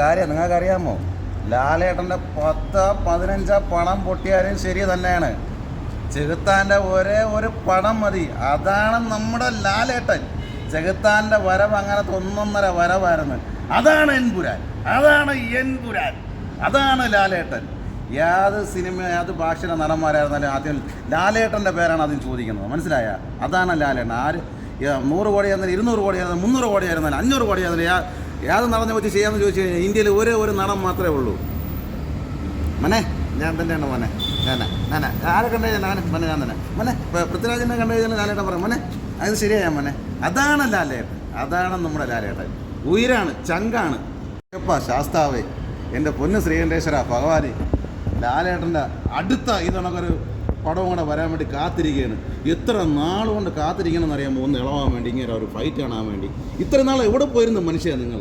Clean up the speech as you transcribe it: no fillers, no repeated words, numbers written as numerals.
കാര്യം നിങ്ങൾക്കറിയാമോ, ലാലേട്ടൻ്റെ 10-15 പണം പൊട്ടിയാലും ശരി തന്നെയാണ്. ചെകുത്താൻ്റെ ഒരേ ഒരു പടം മതി, അതാണ് നമ്മുടെ ലാലേട്ടൻ. ചെകുത്താൻ്റെ വരവ് അങ്ങനത്തെ 1.5 വരവായിരുന്നു. അതാണ് എൻപുരാൻ, അതാണ് ലാലേട്ടൻ. ഏത് സിനിമ, ഏത് ഭാഷയുടെ നടന്മാരായിരുന്നാലും ആദ്യം ലാലേട്ടൻ്റെ പേരാണ് ആദ്യം ചോദിക്കുന്നത്. മനസ്സിലായ? അതാണ് ലാലേട്ടൻ. 100 കോടി ആയിരുന്നാലും 200 കോടി ആയിരുന്നാലും 300 കോടി ആയിരുന്നാലും 500 കോടി ആയിരുന്നാലും ഏത് നടനെ വെച്ച് ചെയ്യാമെന്ന് ചോദിച്ചു കഴിഞ്ഞാൽ ഇന്ത്യയിൽ ഒരേ ഒരു നടൻ മാത്രമേ ഉള്ളൂ. മനെ ഞാൻ തന്നെയാണ് മോനെ. ആരെ കണ്ടു കഴിഞ്ഞാൽ മനെ ഞാൻ തന്നെ മനെ. പൃഥ്വിരാജിനെ കണ്ടു കഴിഞ്ഞാൽ ലാലേട്ടൻ പറയും മനെ അത് ശരിയായ മനെ. അതാണ് ലാലേട്ടൻ, അതാണ് നമ്മുടെ ലാലേട്ടൻ. ഉയരാണ്, ചങ്കാണ്. ശാസ്താവേ, എൻ്റെ പൊന്ന് ശ്രീകണ്ഠേശ്വര ഭഗവാനെ, ലാലേട്ടൻ്റെ അടുത്ത ഇതണക്കൊരു പടവും കൂടെ വരാൻ വേണ്ടി കാത്തിരിക്കുകയാണ്. എത്ര നാളുകൊണ്ട് കാത്തിരിക്കണമെന്ന് അറിയാമോ? ഒന്ന് ഇളവാൻ വേണ്ടി, ഇങ്ങനെ ഒരു ഫൈറ്റ് കാണാൻ വേണ്ടി. ഇത്ര നാൾ എവിടെ പോയിരുന്നു മനുഷ്യ നിങ്ങൾ?